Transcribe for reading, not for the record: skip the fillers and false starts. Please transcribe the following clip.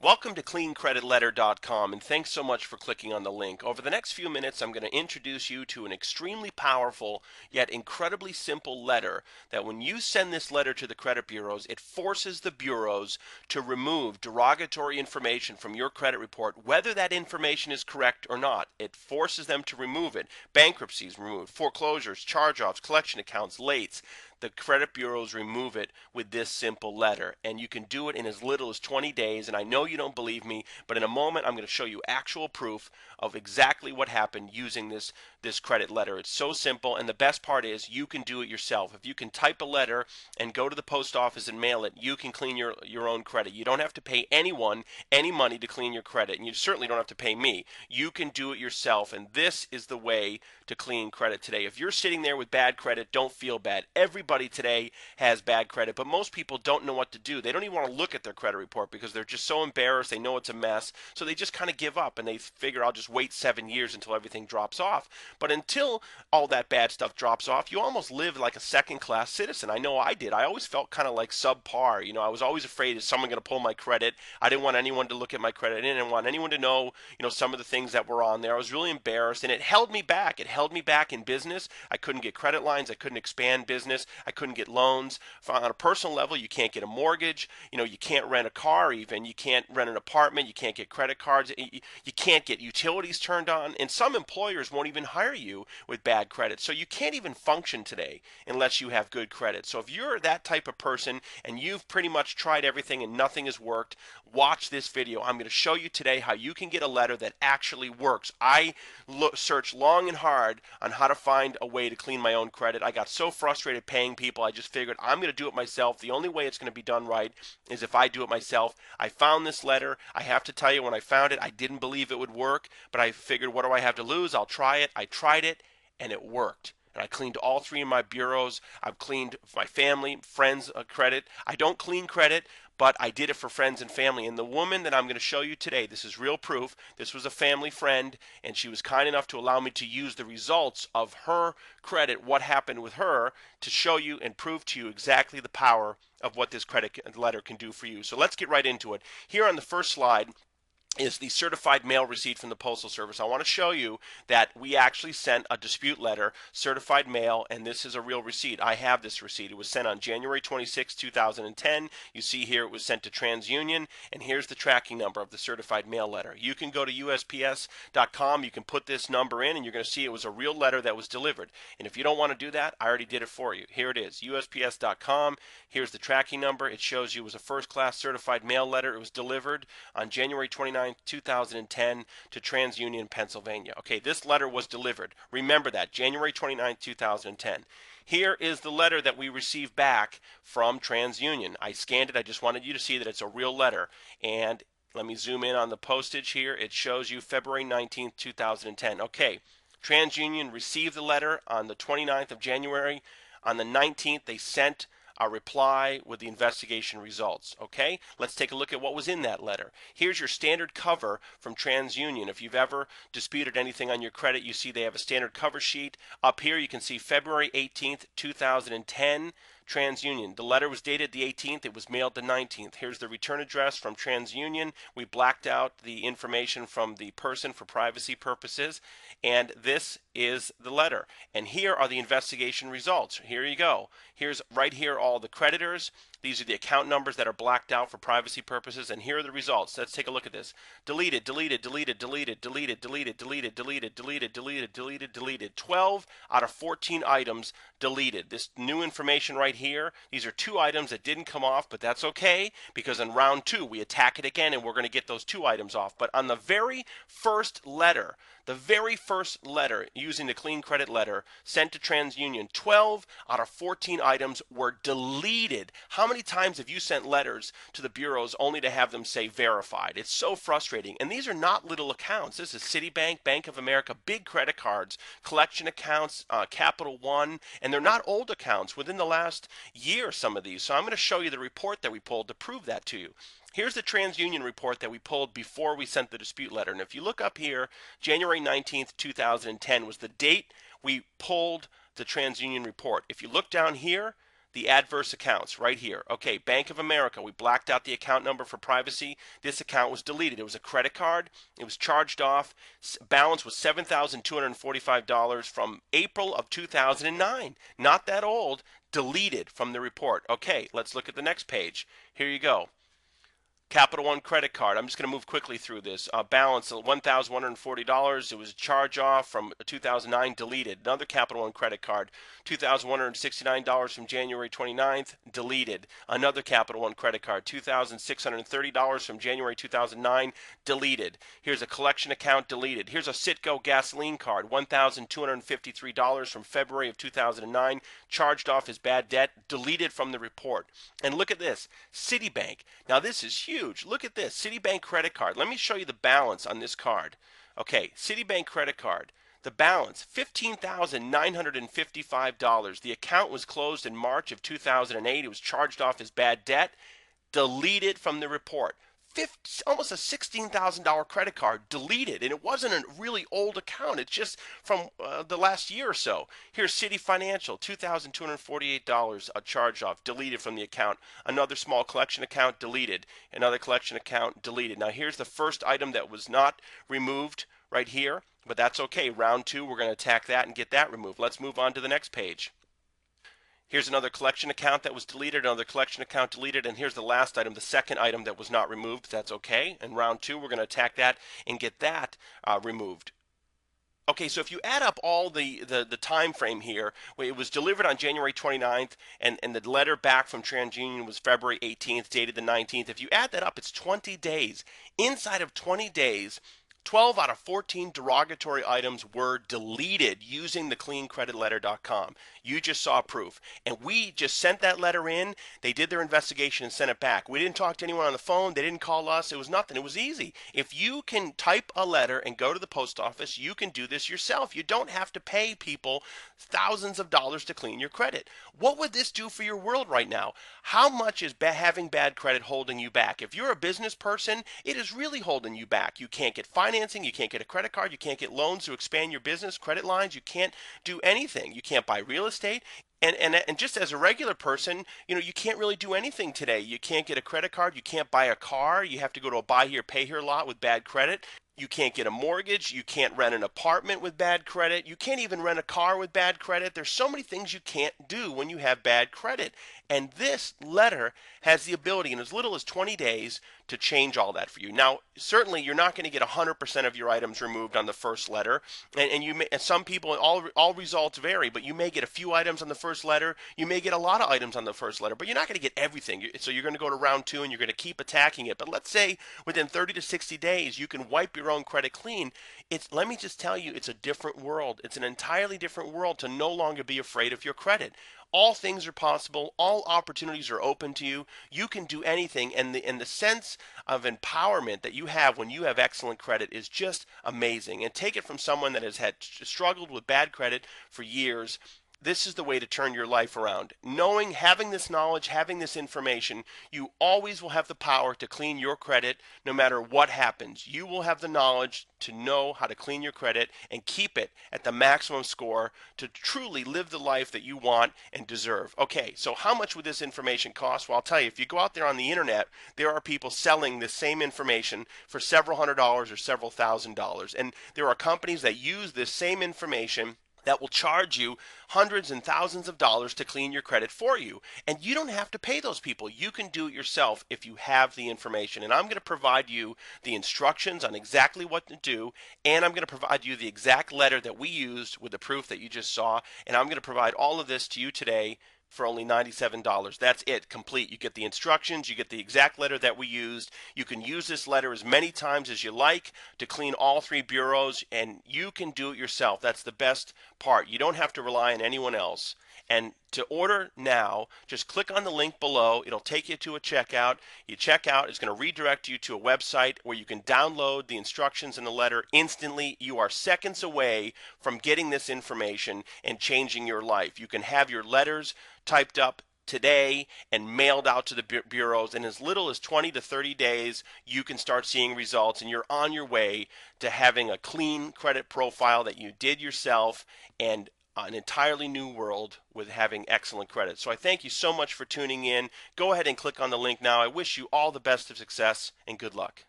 Welcome to cleancreditletter.com, and thanks so much for clicking on the link. Over the next few minutes, I'm going to introduce you to an extremely powerful yet incredibly simple letter that when you send this letter to the credit bureaus, it forces the bureaus to remove derogatory information from your credit report, whether that information is correct or not. It forces them to remove it. Bankruptcies removed, foreclosures, charge-offs, collection accounts, lates. The credit bureaus remove it with this simple letter, and you can do it in as little as 20 days. And I know you don't believe me, but in a moment I'm going to show you actual proof of exactly what happened using this credit letter. It's so simple, and the best part is you can do it yourself. If you can type a letter and go to the post office and mail it, you can clean your own credit. You don't have to pay anyone any money to clean your credit, and you certainly don't have to pay me. You can do it yourself, and this is the way to clean credit today. If you're sitting there with bad credit, don't feel bad. Everybody today has bad credit, but most people don't know what to do. They don't even want to look at their credit report because they're just so embarrassed. They know it's a mess, so they just kind of give up and they figure I'll just wait 7 years until everything drops off. But until all that bad stuff drops off, you almost live like a second-class citizen. I know I did. I always felt kind of like subpar. I was always afraid, is someone going to pull my credit? I didn't want anyone to look at my credit. I didn't want anyone to know, some of the things that were on there. I was really embarrassed, and it held me back. It held me back in business. I couldn't get credit lines. I couldn't expand business. I couldn't get loans. On a personal level, you can't get a mortgage. You can't rent a car even. You can't rent an apartment. You can't get credit cards. You can't get utilities turned on. And some employers won't even hire you with bad credit. So you can't even function today unless you have good credit. So if you're that type of person and you've pretty much tried everything and nothing has worked, watch this video. I'm going to show you today how you can get a letter that actually works. I searched long and hard on how to find a way to clean my own credit. I got so frustrated paying people, I just figured I'm going to do it myself. The only way it's going to be done right is if I do it myself. I found this letter. I have to tell you, when I found it, I didn't believe it would work, but I figured, what do I have to lose? I'll try it. I tried it, and it worked. And I cleaned all three of my bureaus. I've cleaned my family, friends' credit. I don't clean credit, but I did it for friends and family. And the woman that I'm going to show you today, this is real proof. This was a family friend, and she was kind enough to allow me to use the results of her credit, what happened with her, to show you and prove to you exactly the power of what this credit letter can do for you. So let's get right into it. Here on the first slide is the certified mail receipt from the Postal Service. I want to show you that we actually sent a dispute letter, certified mail, and this is a real receipt. I have this receipt. It was sent on January 26, 2010. You see here it was sent to TransUnion, and here's the tracking number of the certified mail letter. You can go to USPS.com, you can put this number in, and you're going to see it was a real letter that was delivered. And if you don't want to do that, I already did it for you. Here it is, USPS.com. Here's the tracking number. It shows you it was a first-class certified mail letter. It was delivered on January 29, 2010 to TransUnion, Pennsylvania. Okay, this letter was delivered. Remember that, January 29, 2010. Here is the letter that we received back from TransUnion. I scanned it. I just wanted you to see that it's a real letter. And let me zoom in on the postage here. It shows you February 19, 2010. Okay, TransUnion received the letter on the 29th of January. On the 19th, they sent a reply with the investigation results. Okay, let's take a look at what was in that letter. Here's your standard cover from TransUnion. If you've ever disputed anything on your credit, you see they have a standard cover sheet. Up here you can see February 18th, 2010. TransUnion. The letter was dated the 18th. It was mailed the 19th. Here's the return address from TransUnion. We blacked out the information from the person for privacy purposes. And this is the letter. And here are the investigation results. Here you go. Here's right here all the creditors. These are the account numbers that are blacked out for privacy purposes, and here are the results. Let's take a look at this. Deleted, deleted, deleted, deleted, deleted, deleted, deleted, deleted, deleted, deleted, deleted, deleted. 12 out of 14 items deleted. This new information right here, these are 2 items that didn't come off, but that's okay, because in round 2 we attack it again and we're going to get those 2 items off. But on the very first letter, using the clean credit letter sent to TransUnion, 12 out of 14 items were deleted. How many times have you sent letters to the bureaus only to have them say verified? It's so frustrating. And these are not little accounts. This is Citibank, Bank of America, big credit cards, collection accounts, Capital One, and they're not old accounts. Within the last year, some of these. So I'm going to show you the report that we pulled to prove that to you. Here's the TransUnion report that we pulled before we sent the dispute letter. And if you look up here, January 19th, 2010 was the date we pulled the TransUnion report. If you look down here, the adverse accounts right here. Okay, Bank of America, we blacked out the account number for privacy. This account was deleted. It was a credit card. It was charged off. Balance was $7,245 from April of 2009. Not that old. Deleted from the report. Okay, let's look at the next page. Here you go. Capital One credit card. I'm just going to move quickly through this. Balance of $1,140. It was a charge off from 2009, deleted. Another Capital One credit card, $2,169 from January 29th, deleted. Another Capital One credit card, $2,630 from January 2009, deleted. Here's a collection account, deleted. Here's a Citgo gasoline card, $1,253 from February of 2009, charged off as bad debt, deleted from the report. And look at this, Citibank. Now this is huge. Look at this, Citibank credit card. Let me show you the balance on this card. Okay, Citibank credit card. The balance, $15,955. The account was closed in March of 2008. It was charged off as bad debt, deleted from the report. Almost a $16,000 credit card, deleted, and it wasn't a really old account. It's just from the last year or so. Here's City Financial, $2,248, a charge off, deleted from the account. Another small collection account, deleted. Another collection account, deleted. Now here's the first item that was not removed right here, but that's okay. Round two, we're going to attack that and get that removed. Let's move on to the next page. Here's another collection account that was deleted, another collection account deleted, and here's the last item, the second item that was not removed. That's okay. In round two, we're going to attack that and get that removed. Okay, so if you add up all the time frame here, it was delivered on January 29th, and the letter back from TransUnion was February 18th, dated the 19th. If you add that up, it's 20 days. Inside of 20 days, 12 out of 14 derogatory items were deleted using the cleancreditletter.com. You just saw proof. And we just sent that letter in. They did their investigation and sent it back. We didn't talk to anyone on the phone. They didn't call us. It was nothing. It was easy. If you can type a letter and go to the post office, you can do this yourself. You don't have to pay people thousands of dollars to clean your credit. What would this do for your world right now? How much is having bad credit holding you back? If you're a business person, it is really holding you back. You can't get financing, you can't get a credit card, you can't get loans to expand your business, credit lines, you can't do anything. You can't buy real estate. And just as a regular person, you can't really do anything today. You can't get a credit card, you can't buy a car, you have to go to a buy here, pay here lot with bad credit. You can't get a mortgage, you can't rent an apartment with bad credit, you can't even rent a car with bad credit. There's so many things you can't do when you have bad credit. And this letter has the ability in as little as 20 days to change all that for you. Now, certainly you're not going to get 100% of your items removed on the first letter, and some people, all results vary, but you may get a few items on the first letter, you may get a lot of items on the first letter, but you're not going to get everything. So you're going to go to round two and you're going to keep attacking it. But let's say within 30 to 60 days you can wipe your own credit clean. Let me just tell you, it's a different world. It's an entirely different world to no longer be afraid of your credit. All things are possible. All opportunities are open to you. You can do anything, and the sense of empowerment that you have when you have excellent credit is just amazing. And take it from someone that has struggled with bad credit for years. This is the way to turn your life around. Having this knowledge, having this information, you always will have the power to clean your credit no matter what happens. You will have the knowledge to know how to clean your credit and keep it at the maximum score to truly live the life that you want and deserve. Okay, so how much would this information cost? Well, I'll tell you, if you go out there on the internet, there are people selling this same information for several $100s or several $1,000s. And there are companies that use this same information that will charge you hundreds and thousands of dollars to clean your credit for you. And you don't have to pay those people. You can do it yourself if you have the information. And I'm going to provide you the instructions on exactly what to do, and I'm going to provide you the exact letter that we used with the proof that you just saw. And I'm going to provide all of this to you today for only $97. That's it, complete. You get the instructions, you get the exact letter that we used. You can use this letter as many times as you like to clean all three bureaus, and you can do it yourself. That's the best part. You don't have to rely on anyone else. And to order now, just click on the link below. It'll take you to a checkout. You check out, it's going to redirect you to a website where you can download the instructions in the letter instantly. You are seconds away from getting this information and changing your life. You can have your letters typed up today and mailed out to the bureaus. In as little as 20 to 30 days, you can start seeing results, and you're on your way to having a clean credit profile that you did yourself and an entirely new world with having excellent credit. So I thank you so much for tuning in. Go ahead and click on the link now. I wish you all the best of success and good luck.